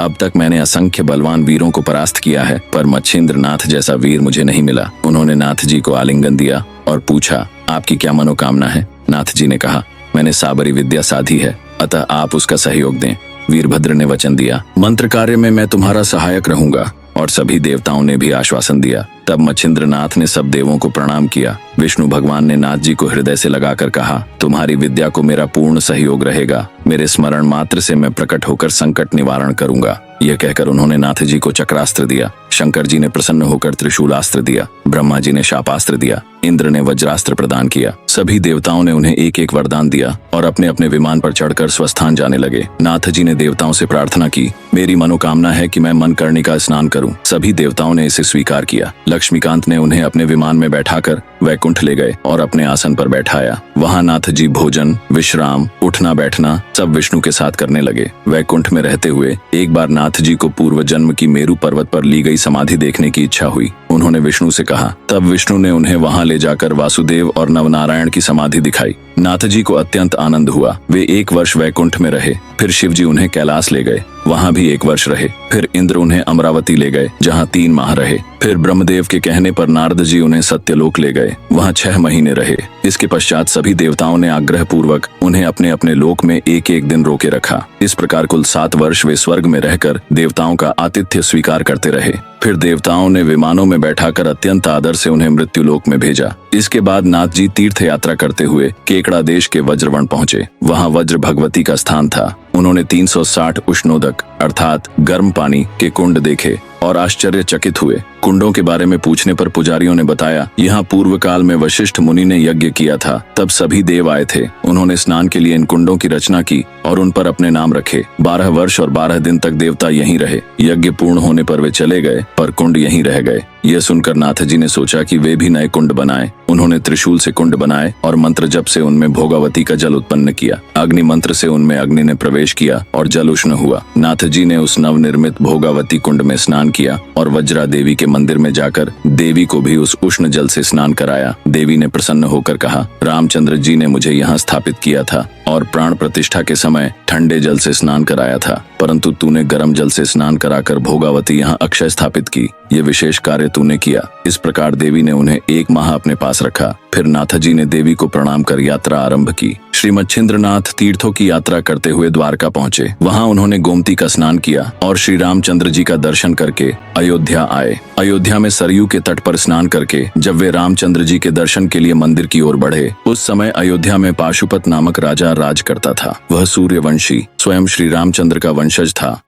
अब तक मैंने असंख्य बलवान वीरों को परास्त किया है, पर मच्छिंद्र नाथ जैसा वीर मुझे नहीं मिला। उन्होंने नाथ जी को आलिंगन दिया और पूछा, आपकी क्या मनोकामना है? नाथ जी ने कहा, मैंने साबरी विद्या साधी है, अतः आप उसका सहयोग दें। वीरभद्र ने वचन दिया, मंत्र कार्य में मैं तुम्हारा सहायक रहूंगा। और सभी देवताओं ने भी आश्वासन दिया। तब मच्छिंद्र नाथ ने सब देवों को प्रणाम किया। विष्णु भगवान ने नाथ जी को हृदय से लगाकर कहा, तुम्हारी विद्या को मेरा पूर्ण सहयोग रहेगा। मेरे स्मरण मात्र से मैं प्रकट होकर संकट निवारण करूंगा। यह कहकर उन्होंने नाथ जी को चक्रास्त्र दिया। शंकर जी ने प्रसन्न होकर त्रिशूलास्त्र दिया। ब्रह्मा जी ने शापास्त्र दिया। इंद्र ने वज्रास्त्र प्रदान किया। सभी देवताओं ने उन्हें एक एक वरदान दिया और अपने अपने विमान पर चढ़कर स्वस्थान जाने लगे। नाथ जी ने देवताओं से प्रार्थना की, मेरी मनोकामना है कि मैं मनकर्णिका स्नान करूं। सभी देवताओं ने इसे स्वीकार किया। लक्ष्मीकांत ने उन्हें अपने विमान में बैठाकर वैकुंठ ले गए और अपने आसन पर बैठाया। वहां नाथ जी भोजन, विश्राम, उठना बैठना सब विष्णु के साथ करने लगे। वैकुंठ में रहते हुए एक बार नाथ जी को पूर्व जन्म की मेरु पर्वत पर ली गई समाधि देखने की इच्छा हुई। उन्होंने विष्णु से कहा। तब विष्णु ने उन्हें वहां ले जाकर वासुदेव और नवनारायण की समाधि दिखाई। नाथ जी को अत्यंत आनंद हुआ। वे 1 वर्ष वैकुंठ में रहे। फिर शिव जी उन्हें कैलाश ले गए, वहां भी 1 वर्ष रहे। फिर इंद्र उन्हें अमरावती ले गए, जहां 3 माह रहे। फिर ब्रह्मदेव के कहने पर नारद जी उन्हें सत्यलोक ले गए, वहां 6 महीने रहे। इसके पश्चात सभी देवताओं ने आग्रह पूर्वक उन्हें अपने अपने लोक में एक एक दिन रोके रखा। इस प्रकार कुल 7 वर्ष वे स्वर्ग में रहकर देवताओं का आतिथ्य स्वीकार करते रहे। फिर देवताओं ने विमानों में बैठाकर अत्यंत आदर से उन्हें मृत्युलोक में भेजा। इसके बाद नाथ जी तीर्थ यात्रा करते हुए केकड़ा देश के वज्रवण पहुंचे। वहां वज्र भगवती का स्थान था। उन्होंने 360 उष्णोदक अर्थात गर्म पानी के कुंड देखे और आश्चर्यचकित हुए। कुंडों के बारे में पूछने पर पुजारियों ने बताया, यहाँ पूर्व काल में वशिष्ठ मुनि ने यज्ञ किया था, तब सभी देव आए थे। उन्होंने स्नान के लिए इन कुंडों की रचना की और उन पर अपने नाम रखे। 12 वर्ष और 12 दिन तक देवता यहीं रहे। यज्ञ पूर्ण होने पर वे चले गए, पर कुंड यहीं रह गए। यह सुनकर नाथ जी ने सोचा कि वे भी नए कुंड बनाए। उन्होंने त्रिशूल से कुंड बनाए और मंत्र जप से उनमें भोगावती का जल उत्पन्न किया। अग्नि मंत्र से उनमें अग्नि ने प्रवेश किया और जल उष्ण हुआ। नाथ जी ने उस नवनिर्मित भोगावती कुंड में स्नान किया और वज्रा देवी के मंदिर में जाकर देवी को भी उस उष्ण जल से स्नान कराया। देवी ने प्रसन्न होकर कहा, रामचंद्र जी ने मुझे यहाँ स्थापित किया था और प्राण प्रतिष्ठा के समय ठंडे जल से स्नान कराया था, परंतु तूने गर्म जल से स्नान कराकर भोगावती यहाँ अक्षय स्थापित की। ये विशेष कार्य तूने किया। इस प्रकार देवी ने उन्हें 1 माह अपने पास रखा। फिर नाथ जी ने देवी को प्रणाम कर यात्रा आरंभ की। श्री मच्छिंद्रनाथ तीर्थों की यात्रा करते हुए द्वारका पहुंचे। वहां उन्होंने गोमती का स्नान किया और श्री रामचंद्र जी का दर्शन करके अयोध्या आए। अयोध्या में सरयू के तट पर स्नान करके जब वे रामचंद्र जी के दर्शन के लिए मंदिर की ओर बढ़े, उस समय अयोध्या में पाशुपत नामक राजा राज करता था। वह सूर्यवंशी स्वयं श्री रामचंद्र का वंशज था।